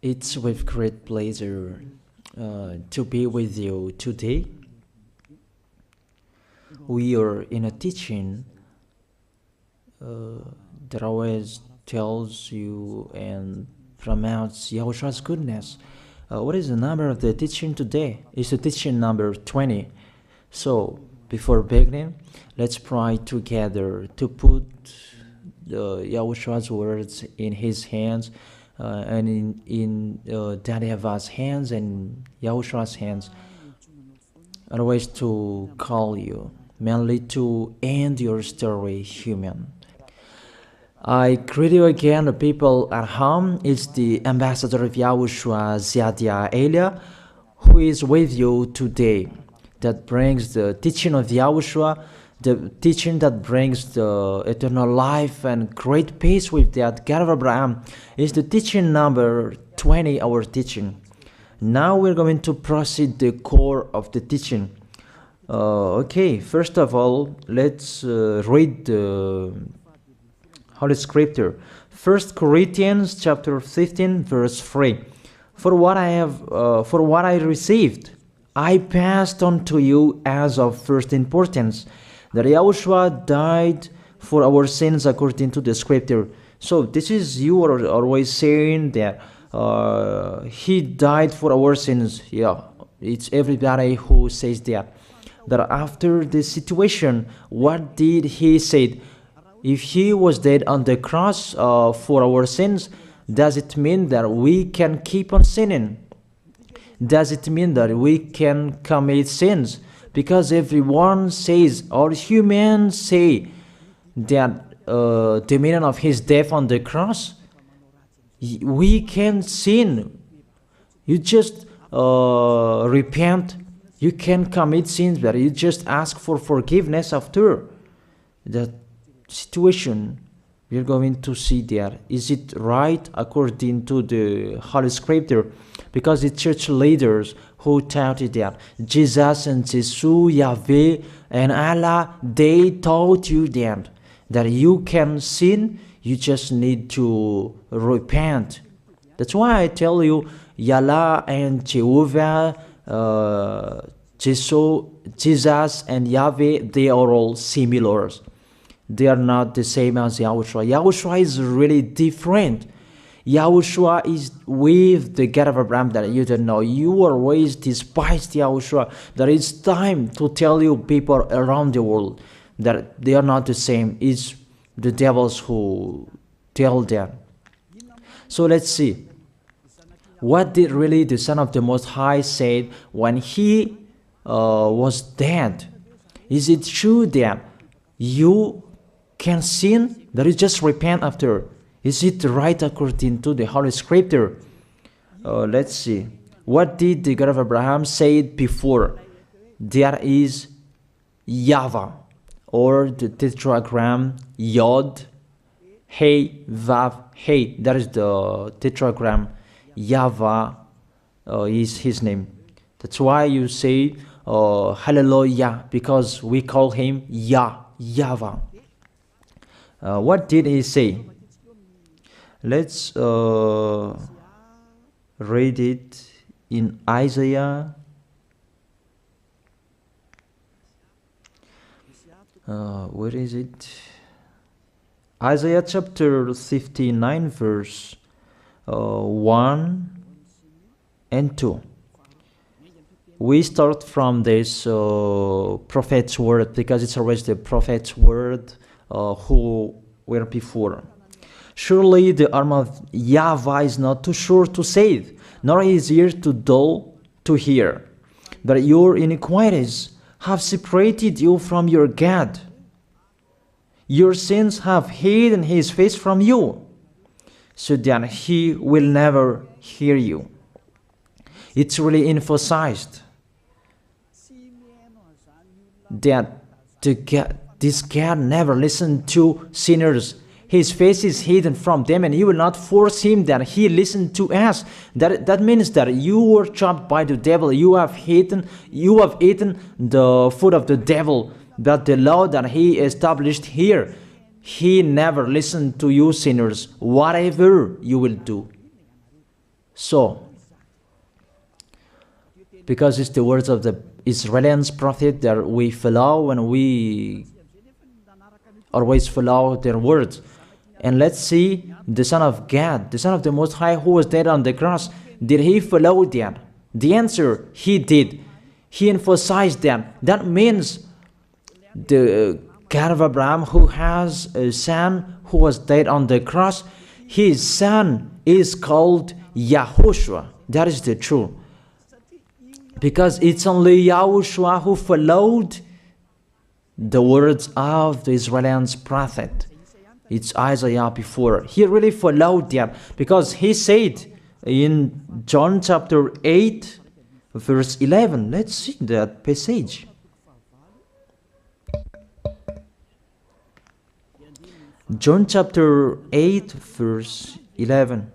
It's with great pleasure to be with you today. We are in a teaching that always tells you and promotes Yahushua's goodness. What is the number of the teaching today? It's the teaching number 20. So, before beginning, let's pray together to put Yahushua's words in his hands and in Daddy Yahvah's hands and Yahushua's hands. Otherwise, to call you, mainly to end your story human. I greet you again, the people at home. It's the ambassador of Yahushua, Ziadia Elia, who is with you today, that brings the teaching of Yahushua, the teaching that brings the eternal life and great peace with that God of Abraham. Is the teaching number 20, our teaching. Now we're going to proceed the core of the teaching. Okay, first of all, let's read the Holy Scripture. 1 Corinthians chapter 15, verse 3. For what I received, I passed on to you as of first importance, that Yahushua died for our sins according to the Scripture. So this is, you are always saying that he died for our sins. Yeah, it's everybody who says that. That after the situation, what did he say? If he was dead on the cross for our sins, does it mean that we can keep on sinning? Does it mean that we can commit sins? Because everyone says, or humans say, that the meaning of his death on the cross, we can sin. You just repent. You can commit sins, but you just ask for forgiveness after that situation. We're going to see there. Is it right according to the Holy Scripture? Because the church leaders who taught it that Jesus and Jesus, Yahweh and Allah, they taught you that you can sin, you just need to repent. That's why I tell you, Yahlah and Jehovah, Jesus and Yahweh, they are all similar. They are not the same as Yahushua. Yahushua is really different. Yahushua is with the God of Abraham that you don't know. You always despised Yahushua. There is time to tell you people around the world that they are not the same. It's the devils who tell them. So let's see. What did really the Son of the Most High say when he was dead? Is it true that you can sin? That is just repent after. Is it right according to the Holy Scripture? Let's see. What did the God of Abraham say before? There is YAHVAH, or the tetragram Yod, Hey, Vav, Hey. That is the tetragram. YAHVAH is his name. That's why you say Hallelujah, because we call him YAHVAH. What did he say? Let's read it in Isaiah. Where is it? Isaiah chapter 59, verse 1 and 2. We start from this prophet's word, because it's always the prophet's word who were before. Surely the arm of YAHVAH is not too short to save, nor his ear too dull to hear. But your iniquities have separated you from your God. Your sins have hidden his face from you, so that he will never hear you. It's really emphasized that this God never listened to sinners. His face is hidden from them, and you will not force him that he listen to us. That means that you were chopped by the devil. You have eaten the food of the devil. But the law that he established here, he never listened to you sinners, whatever you will do. So, because it's the words of the Israeli prophet that we follow, and we always follow their words. And let's see the Son of God, the Son of the Most High, who was dead on the cross. Did he follow that? The answer, he did. He emphasized that. That means the God of Abraham, who has a son who was dead on the cross, his son is called YAHOSHUAH. That is the truth. Because it's only YAHOSHUAH who followed the words of the Israeli prophet. It's Isaiah before. He really followed that, because he said in John chapter 8, verse 11. Let's see that passage. John chapter 8, verse 11.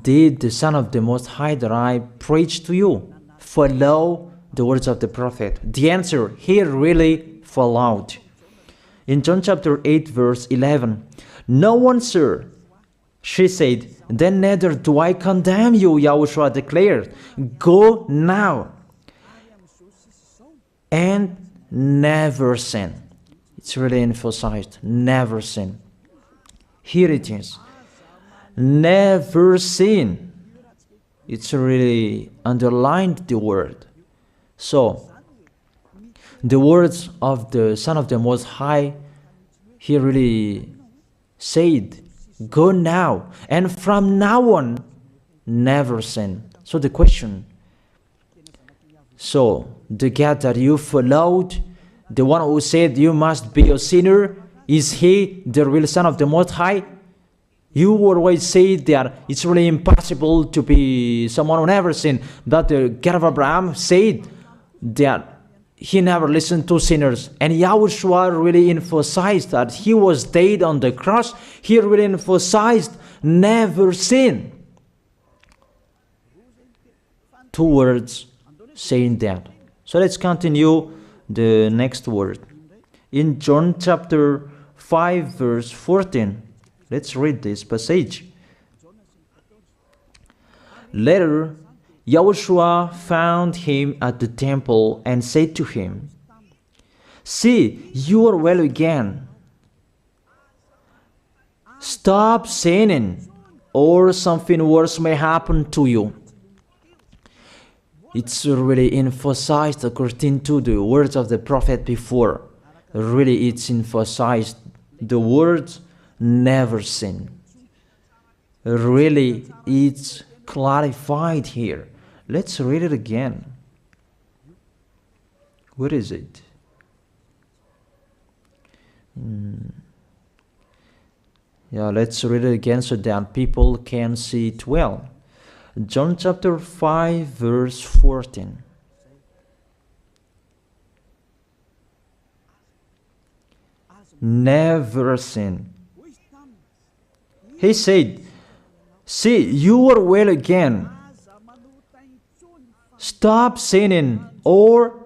Did the Son of the Most High that I preach to you follow the words of the prophet? The answer, he really followed. In John chapter 8, verse 11, no one, sir, she said, then neither do I condemn you, YAHOSHUAH declared. Go now and never sin. It's really emphasized, never sin. Here it is. Never sin. It's really underlined the word. So, the words of the Son of the Most High, he really said, go now, and from now on, never sin. So the question, so the God that you followed, the one who said you must be a sinner, is he the real Son of the Most High? You always say that it's really impossible to be someone who never sinned. But the God of Abraham said that he never listened to sinners. And YAHOSHUAH really emphasized that he was dead on the cross. He really emphasized never sin. Two words saying that. So let's continue the next word. In John chapter 5, verse 14. Let's read this passage. Later, YAHOSHUAH found him at the temple and said to him, see, you are well again. Stop sinning, or something worse may happen to you. It's really emphasized according to the words of the prophet before. Really, it's emphasized the words never sin. Really, it's clarified here. Let's read it again. What is it? Yeah, let's read it again so that people can see it well. John chapter 5, verse 14. Never sin. He said, see, you are well again. Stop sinning, or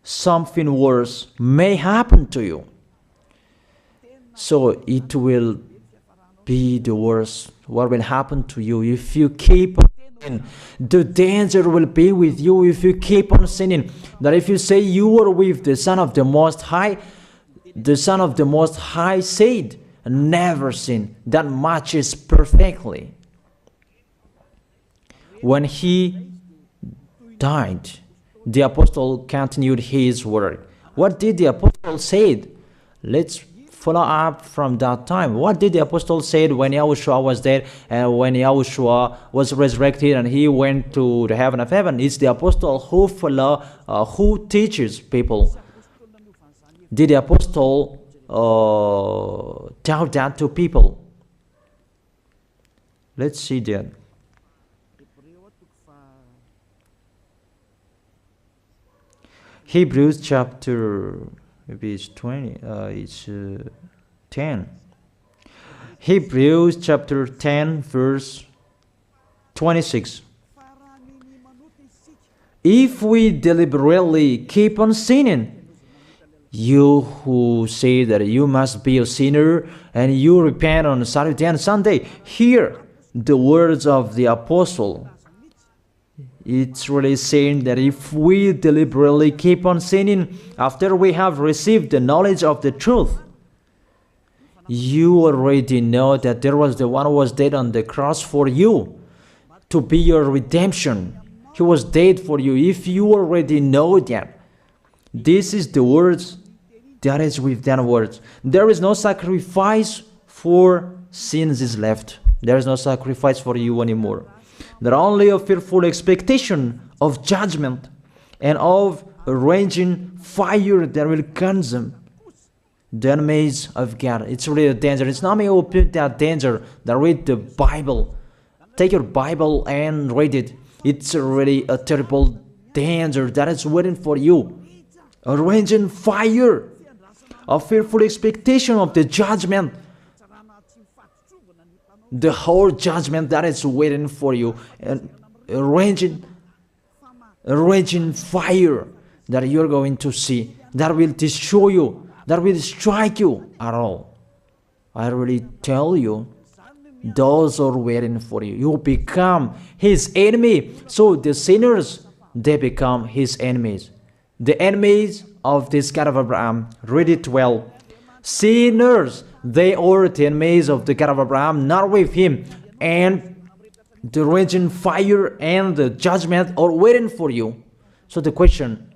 something worse may happen to you. So it will be the worst. What will happen to you if you keep on sinning? The danger will be with you if you keep on sinning. That if you say you are with the Son of the Most High, the Son of the Most High said, never sin. That matches perfectly. When he died, the apostle continued his work. What did the apostle say? Let's follow up from that time. What did the apostle say when YAHOSHUAH was dead and when YAHOSHUAH was resurrected and he went to the heaven of heaven? It's the apostle who teaches people. Did the apostle tell that to people? Let's see that. Hebrews chapter, maybe it's 20, it's 10. Hebrews chapter 10, verse 26. If we deliberately keep on sinning, you who say that you must be a sinner and you repent on Saturday and Sunday, here the words of the apostle. It's really saying that if we deliberately keep on sinning after we have received the knowledge of the truth, you already know that there was the one who was dead on the cross for you to be your redemption. He was dead for you. If you already know that, this is the words that is with that words. There is no sacrifice for sins is left. There is no sacrifice for you anymore. There are only a fearful expectation of judgment and of a raging fire that will consume the enemies of God. It's really a danger. It's not me who put that danger that read the Bible. Take your Bible and read it. It's really a terrible danger that is waiting for you. A raging fire, a fearful expectation of the judgment. The whole judgment that is waiting for you. And a raging fire that you're going to see, that will destroy you, that will strike you at all. I really tell you, those are waiting for you. You become his enemy. So the sinners, they become his enemies. The enemies of this God of Abraham. Read it well. Sinners, they are the enemies of the God of Abraham, not with him. And the raging fire and the judgment are waiting for you. So the question,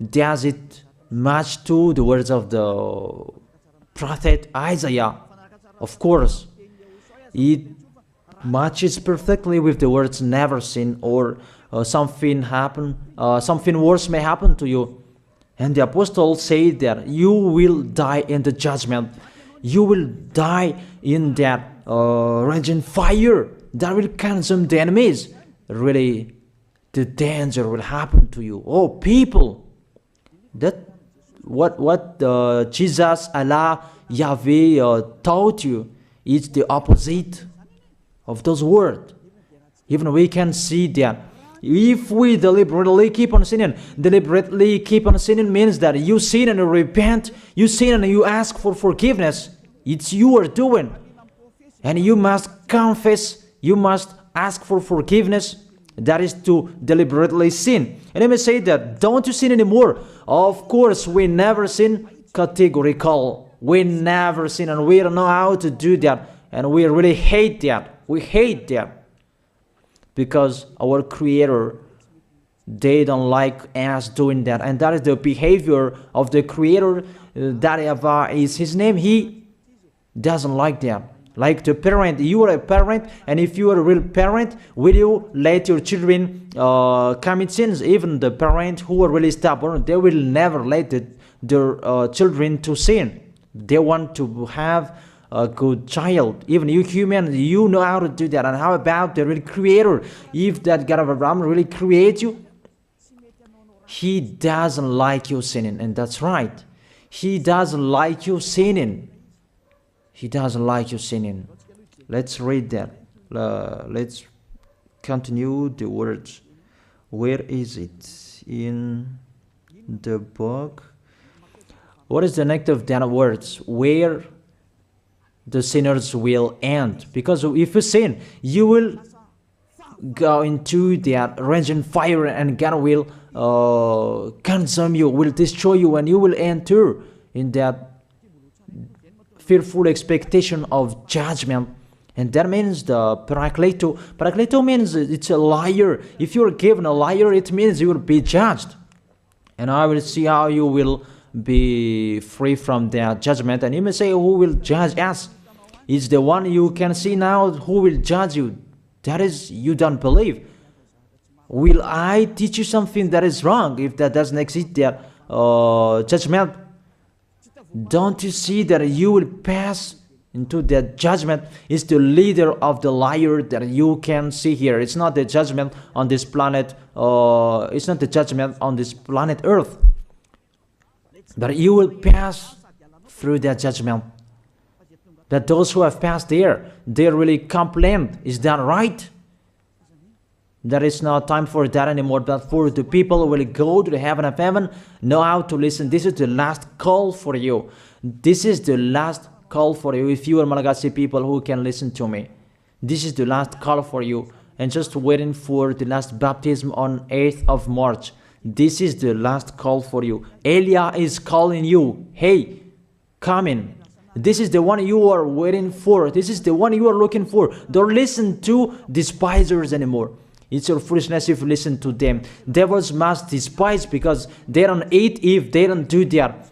does it match to the words of the prophet Isaiah? Of course. It matches perfectly with the words never sin, or something worse may happen to you. And the apostle said that you will die in the judgment. You will die in that raging fire that will consume the enemies. Really, the danger will happen to you. Oh, people, that what Jesus, Allah, Yahweh taught you, it's the opposite of those words. Even we can see that if we deliberately keep on sinning means that you sin and you repent, you sin and you ask for forgiveness. It's you are doing. And you must confess, you must ask for forgiveness. That is to deliberately sin. And let me say that, don't you sin anymore? Of course, we never sin categorical. We never sin, and we don't know how to do that. And we really hate that. We hate that. Because our Creator, they don't like us doing that. And that is the behavior of the Creator. That YAHVAH is his name. He doesn't like that. Like the parent, you are a parent, and if you are a real parent, will you let your children commit sins? Even the parent who are really stubborn, they will never let their children to sin. They want to have a good child. Even you human, you know how to do that. And how about the real Creator? If that God of Abraham really creates you, he doesn't like you sinning. And that's right. He doesn't like you sinning. He doesn't like you sinning. Let's read that. Let's continue the words. Where is it? In the book. What is the next of that words? Where the sinners will end. Because if you sin, you will go into that raging fire, and God will consume you, will destroy you, and you will enter in that fearful expectation of judgment. And that means the parakleto. Parakleto means it's a liar. If you are given a liar, it means you will be judged. And I will see how you will be free from that judgment. And you may say, who will judge us? It's the one you can see now who will judge you. That is, you don't believe. Will I teach you something that is wrong if that doesn't exist, that judgment? Don't you see that you will pass into that judgment? Is the leader of the liar that you can see here. It's not the judgment on this planet. It's not the judgment on this planet Earth. But you will pass through that judgment. That those who have passed there, they really complain. Is that right? There is no time for that anymore. But for the people who will go to the heaven of heaven, know how to listen. This is the last call for you. This is the last call for you. If you are Malagasy people who can listen to me, This is the last call for you. And just waiting for the last baptism on 8th of March. This is the last call for you. Elia is calling you. Hey, come in. This is the one you are waiting for. This is the one you are looking for. Don't listen to despisers anymore. It's your foolishness if you listen to them. Devils must despise because they don't eat if they don't do that.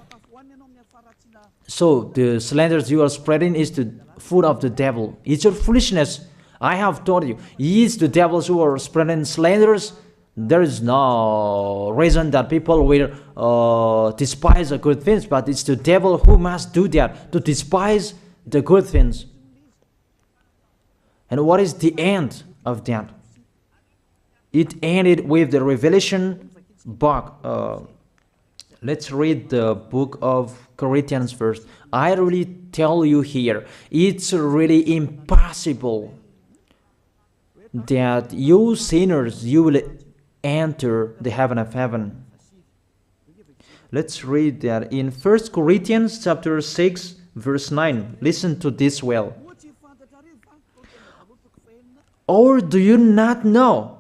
So the slanders you are spreading is the food of the devil. It's your foolishness. I have told you. It's the devils who are spreading slanders. There is no reason that people will despise the good things, but it's the devil who must do that, to despise the good things. And what is the end of that? It ended with the Revelation book. Let's read the book of Corinthians first. I really tell you here, it's really impossible that you sinners, you will enter the heaven of heaven. Let's read that in 1 Corinthians chapter 6, verse 9. Listen to this well. Or do you not know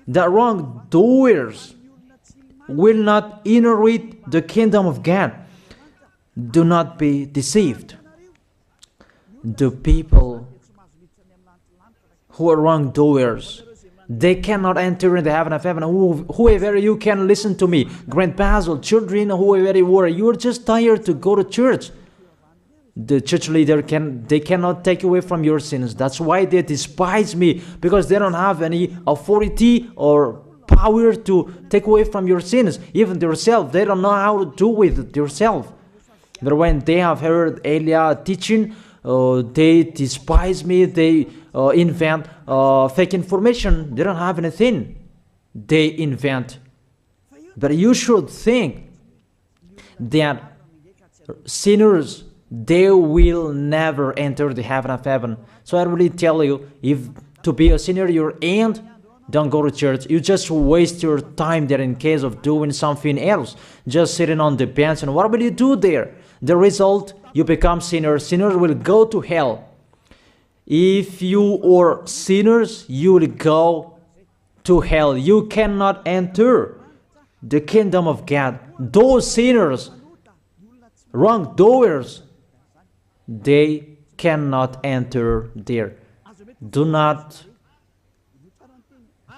that wrongdoers will not inherit the kingdom of God? Do not be deceived. The people who are wrongdoers, they cannot enter in the heaven of heaven. Whoever you can listen to me, grandpas or children, whoever you are, you are just tired to go to church. The church leader they cannot take away from your sins. That's why they despise me, because they don't have any authority or power to take away from your sins. Even themselves, they don't know how to do with it themselves. But when they have heard Elia teaching, they despise me. They invent fake information. They don't have anything. They invent. But you should think that sinners, they will never enter the heaven of heaven. So I really tell you, if to be a sinner you're and don't go to church. You just waste your time there in case of doing something else. Just sitting on the bench, and what will you do there? The result, you become sinners. Sinners will go to hell. If you are sinners, you will go to hell. You cannot enter the kingdom of God. Those sinners, wrongdoers, they cannot enter there. Do not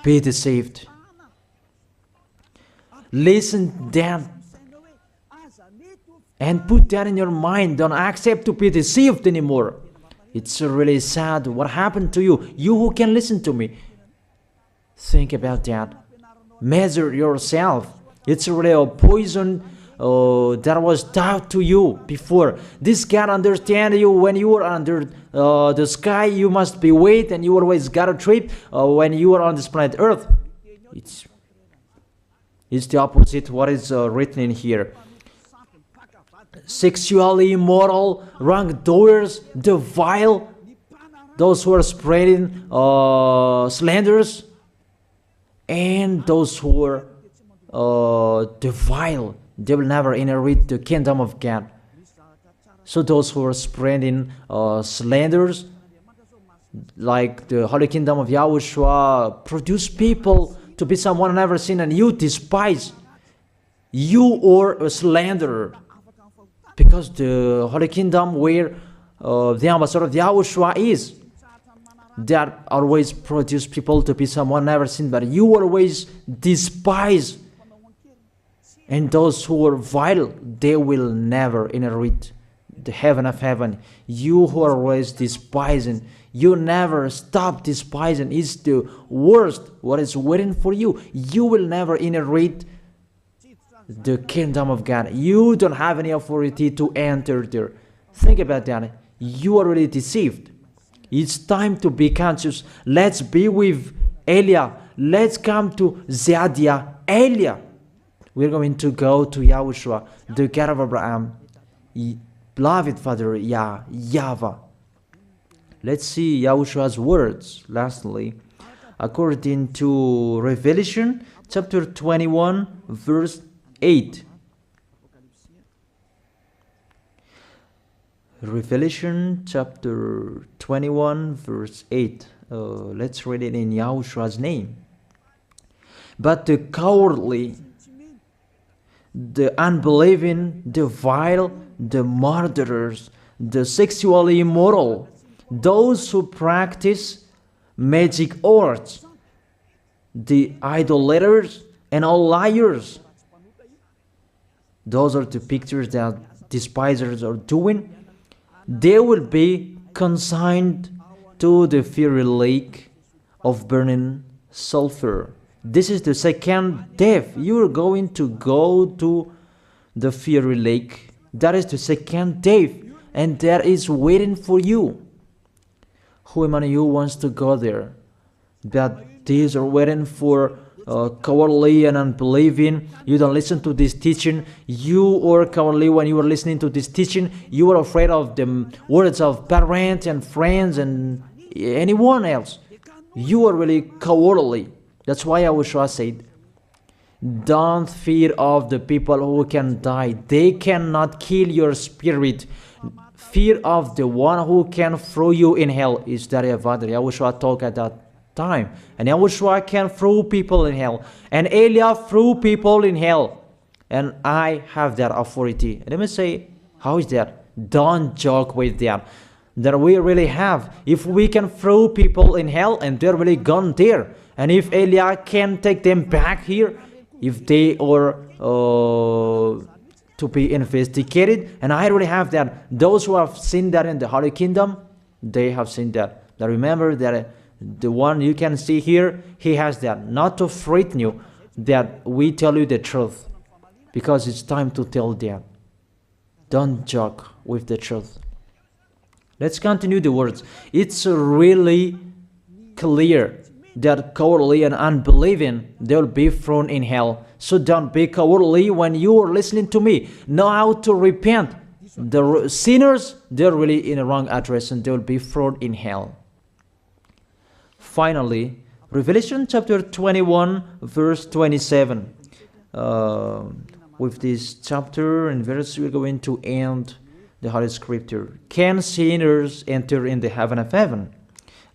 be deceived. Listen then and put that in your mind. Don't accept to be deceived anymore. It's really sad what happened to you. You who can listen to me, think about that. Measure yourself. It's really a poison that was taught to you before. This God understand you when you are under the sky. You must be wait, and you always got a trip when you are on this planet Earth. It's the opposite what is written in here. Sexually immoral, wrongdoers, the vile, those who are spreading slanders, and those who are the vile, they will never inherit the kingdom of God. So those who are spreading slanders, like the Holy Kingdom of YAHOSHUAH, produce people to be someone never seen, and you despise. You are a slanderer. Because the Holy Kingdom where the ambassador of YAHOSHUAH is, that always produce people to be someone never seen, but you always despise. And those who are vile, they will never inherit the heaven of heaven. You who are always despising, you never stop despising. It's the worst what is waiting for you. You will never inherit the kingdom of God. You don't have any authority to enter there. Think about that. You are already deceived. It's time to be conscious. Let's be with Elia. Let's come to Zadiah. Elia. We're going to go to YAHOSHUAH, the God of Abraham, beloved Father YAHVAH. Let's see YAHOSHUAH's words. Lastly, according to Revelation chapter 21, verse 8. Revelation chapter 21, verse 8. Let's read it in Yahoshua's name. But the cowardly, the unbelieving, the vile, the murderers, the sexually immoral, those who practice magic arts, the idolaters, and all liars. Those are the pictures that despisers are doing. They will be consigned to the fiery lake of burning sulfur. This is the second death. You are going to go to the fiery lake. That is the second death, and that is waiting for you. Who among you wants to go there? That these are waiting for cowardly and unbelieving. You don't listen to this teaching. You are cowardly when you are listening to this teaching. You are afraid of the words of parents and friends and anyone else. You are really cowardly. That's why YAHOSHUAH said, don't fear of the people who can die. They cannot kill your spirit. Fear of the one who can throw you in hell. Is that YAHVAH? YAHOSHUAH talked at that time. And YAHOSHUAH can throw people in hell. And Elia threw people in hell. And I have that authority. Let me say, how is that? Don't joke with that. That we really have. If we can throw people in hell and they're really gone there. And if Elia can take them back here, if they are to be investigated, and I really have that. Those who have seen that in the Holy Kingdom, they have seen that. Now remember that the one you can see here, he has that. Not to frighten you, that we tell you the truth, because it's time to tell that. Don't joke with the truth. Let's continue the words. It's really clear that cowardly and unbelieving, they'll be thrown in hell. So don't be cowardly when you are listening to me. Know how to repent. The sinners, they're really in the wrong address and they'll be thrown in hell. Finally, Revelation chapter 21, verse 27. With this chapter and verse, we're going to end the Holy Scripture. Can sinners enter in the heaven of heaven?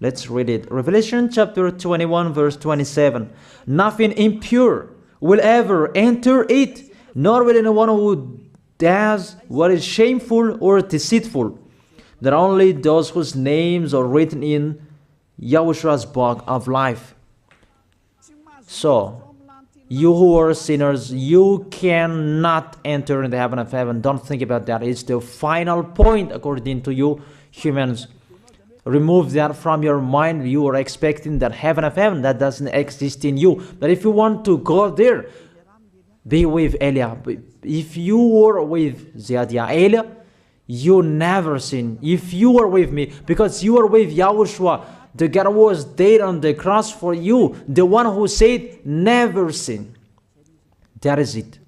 Let's read it. Revelation chapter 21, verse 27. Nothing impure will ever enter it, nor will anyone who does what is shameful or deceitful. That only those whose names are written in YAHOSHUAH's book of life. So, you who are sinners, you cannot enter in the heaven of heaven. Don't think about that. It's the final point according to you humans. Remove that from your mind. You are expecting that heaven of heaven that doesn't exist in you. But if you want to go there, be with Elia. If you were with Elia, you never sin. If you are with me, because you are with YAHOSHUAH, the God was dead on the cross for you, the one who said never sin. That is it.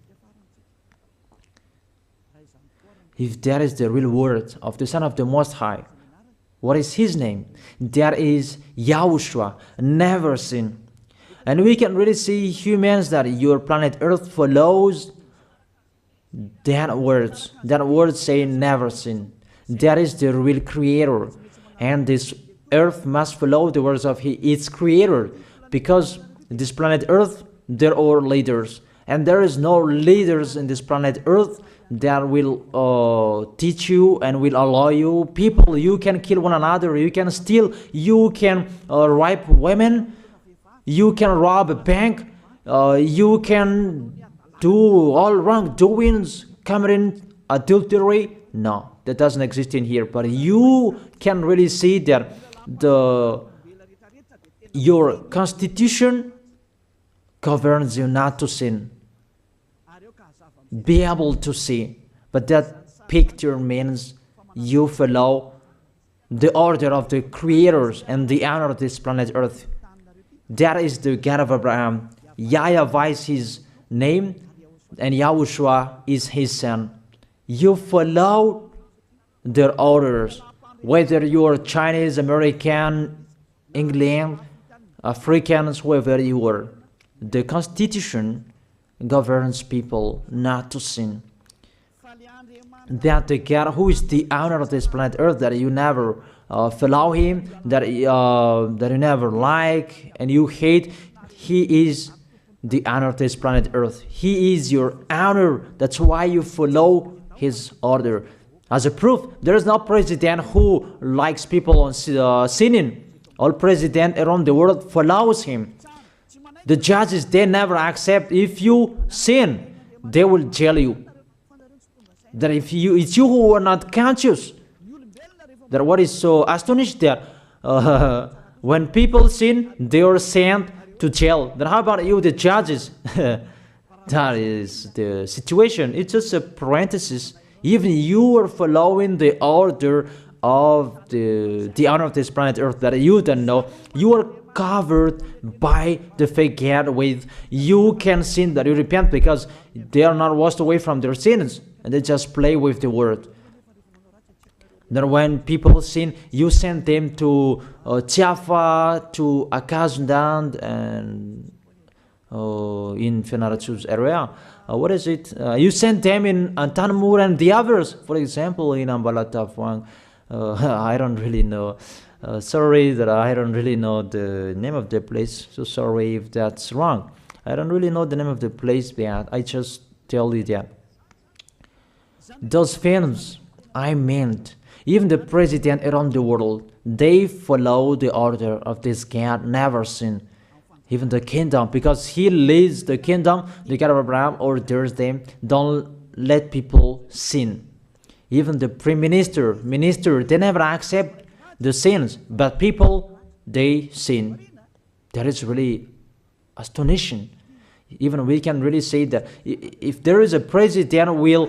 If that is the real word of the Son of the Most High, what is his name? That is YAHOSHUAH, never sin. And we can really see humans that your planet Earth follows that words. That word saying never sin. That is the real creator. And this Earth must follow the words of its creator. Because this planet Earth, there are leaders. And there is no leaders in this planet Earth that will teach you and will allow you. People, you can kill one another, you can steal, you can rape women, you can rob a bank, you can do all wrongdoings, committing adultery. No, that doesn't exist in here. But you can really see that your constitution governs you not to sin. Be able to see. But that picture means you follow the order of the creators and the honor of this planet Earth. That is the God of Abraham. YAHVAH is his name and YAHOSHUAH is his son. You follow their orders. Whether you are Chinese, American, England, Africans, whoever you are. The Constitution governs people not to sin. That the God who is the owner of this planet Earth, that you never follow him, that you never like and you hate, he is the owner of this planet Earth. He is your owner. That's why you follow his order. As a proof, there is no president who likes people on sinning. All president around the world follows him. The judges, they never accept if you sin, they will jail you. That if it's you who are not conscious. That what is so astonished that when people sin, they are sent to jail. Then how about you, the judges? That is the situation. It's just a parenthesis. Even you are following the order of the owner of this planet Earth that you don't know. You are covered by the fake God with you can sin, that you repent, because they are not washed away from their sins and they just play with the word. That when people sin, you send them to Java, to Akazundan, and in Fenarachu's area. What is it? You send them in Tanmur and the others. For example, in Ambalatafwang, I don't really know. Sorry that I don't really know the name of the place. So sorry if that's wrong. I don't really know the name of the place, but I just tell you that. Those films, I meant, even the president around the world, they follow the order of this God, never sin. Even the kingdom, because he leads the kingdom, the God of Abraham orders them, don't let people sin. Even the prime minister, they never accept the sins, but people, they sin. That is really astonishing. Even we can really say that if there is a president will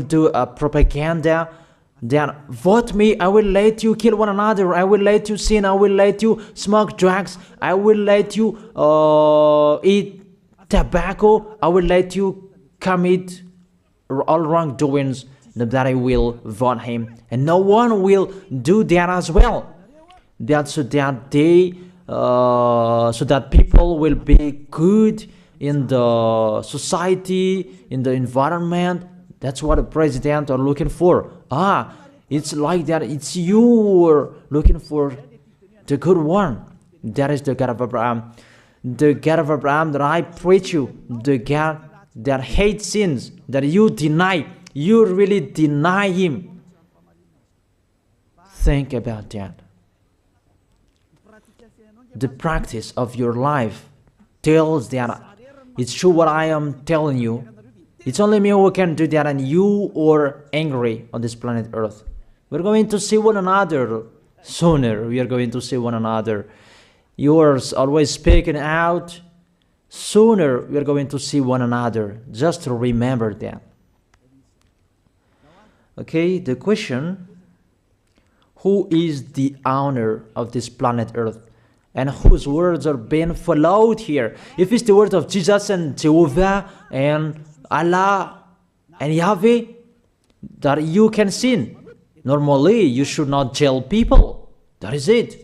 do a propaganda, then vote me, I will let you kill one another, I will let you sin, I will let you smoke drugs, I will let you eat tobacco, I will let you commit all wrongdoings, that I will vote him. And no one will do that as well. That's so that they so that people will be good in the society, in the environment. That's what the president are looking for. It's like that. It's you who are looking for the good one. That is the God of Abraham. The God of Abraham that I preach you. The God that hates sins, that you deny. You really deny him. Think about that. The practice of your life tells that it's true what I am telling you. It's only me who can do that, and you are angry on this planet Earth. We're going to see one another sooner. We are going to see one another. You are always speaking out. Sooner we are going to see one another. Just to remember that. Okay, the question, who is the owner of this planet Earth? And whose words are being followed here? If it's the word of Jesus and Jehovah and Allah and Yahweh, that you can sin. Normally, you should not jail people. That is it.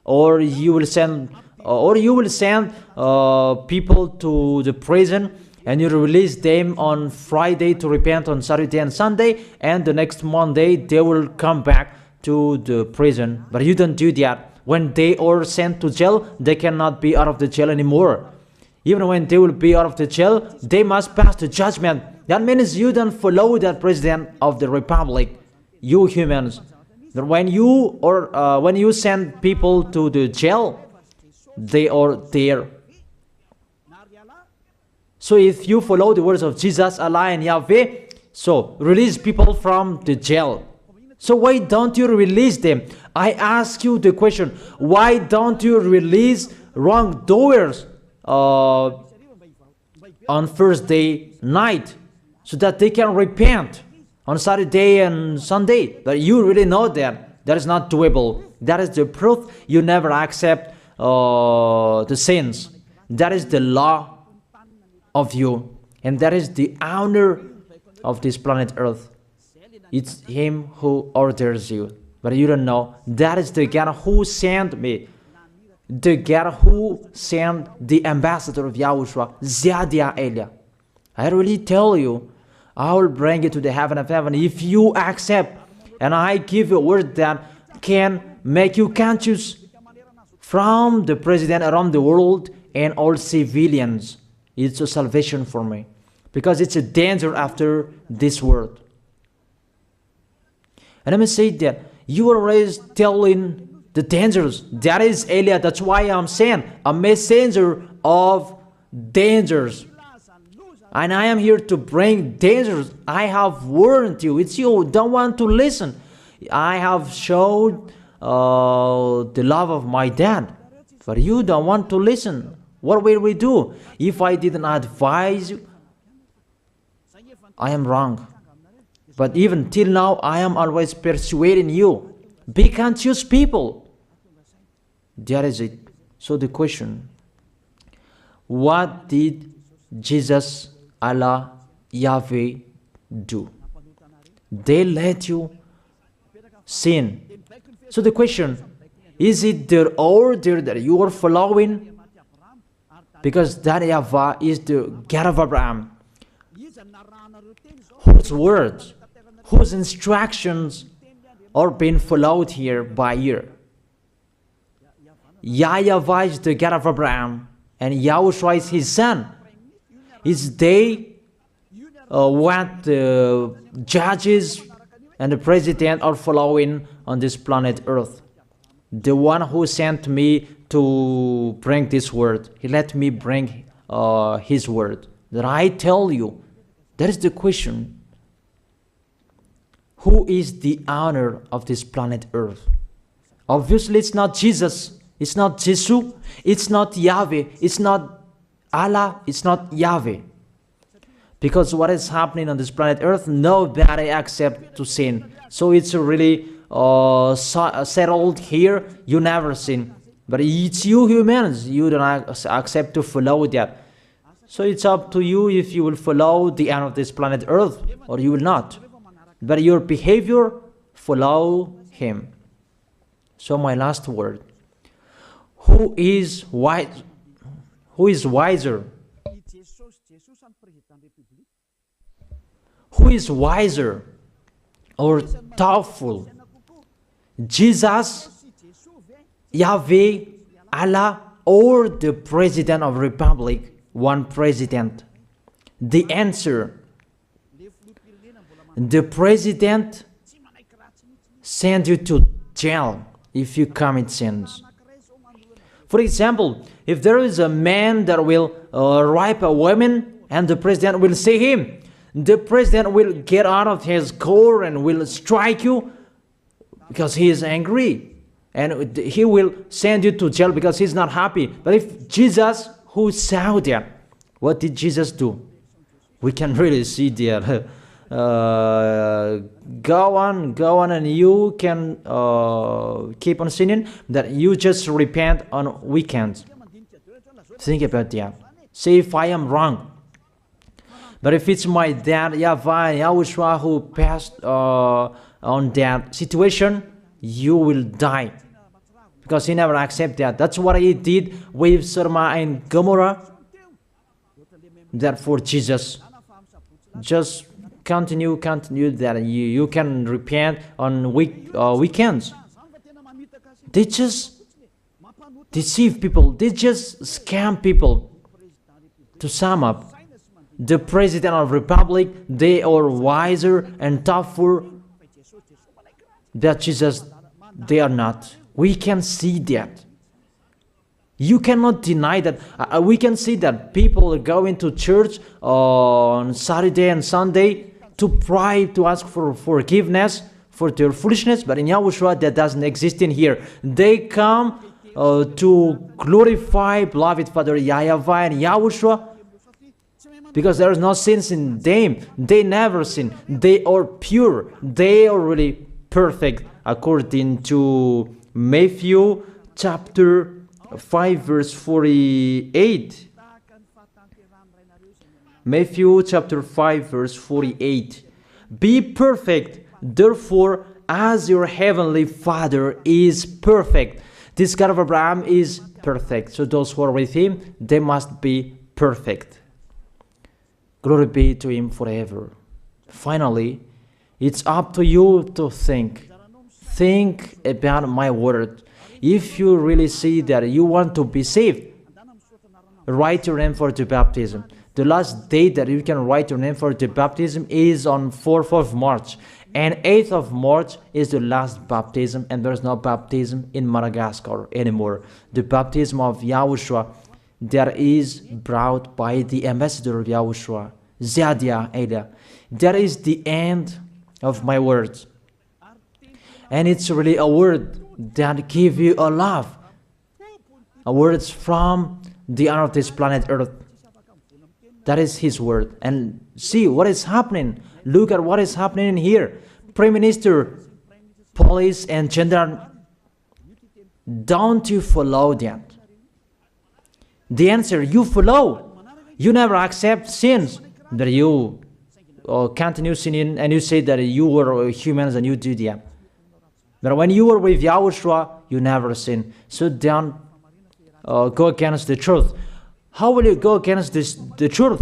Or you will send people to the prison, and you release them on Friday to repent on Saturday and Sunday, and the next Monday they will come back to the prison. But you don't do that. When they are sent to jail, they cannot be out of the jail anymore. Even when they will be out of the jail, they must pass the judgment. That means you don't follow that president of the republic, you humans. That when you send people to the jail, they are there. So if you follow the words of Jesus, Allah and Yahweh, so release people from the jail. So why don't you release them? I ask you the question, why don't you release wrongdoers on Thursday night so that they can repent on Saturday and Sunday? But you really know that that is not doable. That is the proof you never accept the sins. That is the law of you, and that is the owner of this planet Earth. It's him who orders you, but you don't know. That is the God who sent me, the God who sent the ambassador of YAHOSHUAH, Zadia Elia. I really tell you, I will bring you to the heaven of heaven if you accept. And I give you a word that can make you conscious from the president around the world and all civilians. It's a salvation for me, because it's a danger after this world. And let me say that you are always telling the dangers. That is Elia. That's why I'm saying a messenger of dangers. And I am here to bring dangers. I have warned you. It's you don't want to listen. I have showed the love of my dad, but you don't want to listen. What will we do? If I didn't advise you, I am wrong. But even till now, I am always persuading you. Be conscious people. That is it. So the question, what did Jesus, Allah, Yahweh do? They let you sin. So the question, is it their order that you are following? Because that YAHVAH is the God of Abraham, whose words, whose instructions are being followed here by year. YAHVAH is the God of Abraham, and YAHOSHUAH is his son. Is they what the judges and the president are following on this planet Earth. The one who sent me to bring this word, he let me bring his word. That I tell you, that is the question. Who is the owner of this planet Earth? Obviously, it's not Jesus. It's not Jesus. It's not Yahweh. It's not Allah. It's not Yahweh. Because what is happening on this planet Earth, nobody accepts to sin. So it's really settled here. You never sin. But it's you humans. You don't accept to follow that. So it's up to you if you will follow the end of this planet Earth or you will not. But your behavior, follow him. So my last word. Who is wise? Who is wiser? Who is wiser or thoughtful? Jesus, Yahweh, Allah, or the President of Republic, one president? The answer, the president sends you to jail if you commit sins. For example, if there is a man that will rape a woman and the president will see him, the president will get out of his car and will strike you because he is angry. And he will send you to jail because he's not happy. But if Jesus, who saw that, what did Jesus do? We can really see that. Go on, and you can keep on sinning, that you just repent on weekends. Think about that. See if I am wrong. But if it's my dad, YAHVAH, YAHOSHUAH, who passed on that situation, you will die. Because he never accepted that. That's what he did with Sodom and Gomorrah. Therefore, Jesus, just continue that you can repent on weekends. They just deceive people. They just scam people. To sum up, the President of Republic, they are wiser and tougher than Jesus. They are not. We can see that. You cannot deny that. We can see that people are going to church on Saturday and Sunday to pray, to ask for forgiveness for their foolishness. But in YAHOSHUAH, that doesn't exist in here. They come to glorify beloved Father YAHVAH and YAHOSHUAH because there is no sins in them. They never sin. They are pure. They are really perfect according to Matthew chapter 5 verse 48. Matthew chapter 5 verse 48. Be perfect, therefore, as your heavenly Father is perfect. This God of Abraham is perfect. So those who are with him, they must be perfect. Glory be to him forever. Finally, it's up to you to think. Think about my word. If you really see that you want to be saved, write your name for the baptism. The last date that you can write your name for the baptism is on 4th of March. And 8th of March is the last baptism, and there's no baptism in Madagascar anymore. The baptism of Yahushua that is brought by the ambassador of Yahushua, Zadia Ada. That is the end of my words. And it's really a word that gives you a love. A word from the honor of this planet Earth. That is his word. And see what is happening. Look at what is happening in here. Prime Minister, police and gendarme, don't you follow that? The answer, you follow. You never accept sins. That you continue sinning and you say that you were humans and you do that. But when you were with Yahushua, you never sin. So don't go against the truth. How will you go against the truth?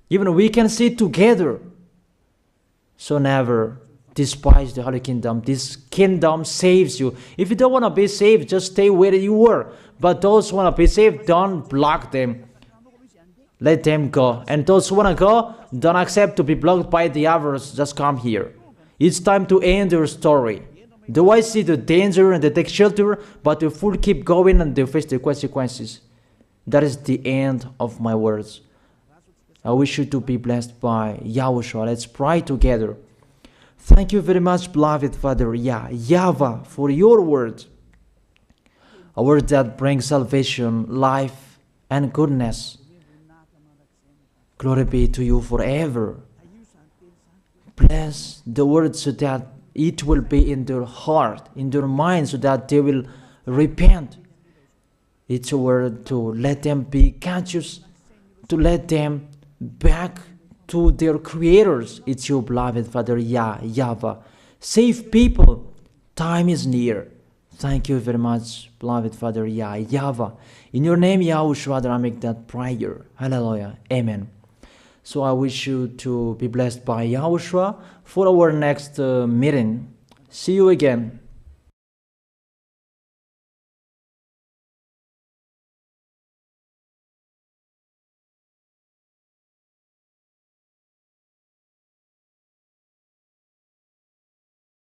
Even we can see together. So never despise the Holy Kingdom. This kingdom saves you. If you don't want to be saved, just stay where you were. But those who want to be saved, don't block them. Let them go. And those who want to go, don't accept to be blocked by the others. Just come here. It's time to end your story. Do I see the danger and they take shelter, but the fool keep going and they face the consequences? That is the end of my words. I wish you to be blessed by Yahushua. Let's pray together. Thank you very much, beloved Father YAHVAH, for your word. A word that brings salvation, life, and goodness. Glory be to you forever. Bless the word so that it will be in their heart, in their mind, so that they will repent. It's a word to let them be conscious, to let them back to their creators. It's your beloved Father YAHVAH. Save people. Time is near. Thank you very much, beloved Father YAHVAH. In your name, Yahushua, that I make that prayer. Hallelujah. Amen. So I wish you to be blessed by Yahushua for our next meeting. See you again.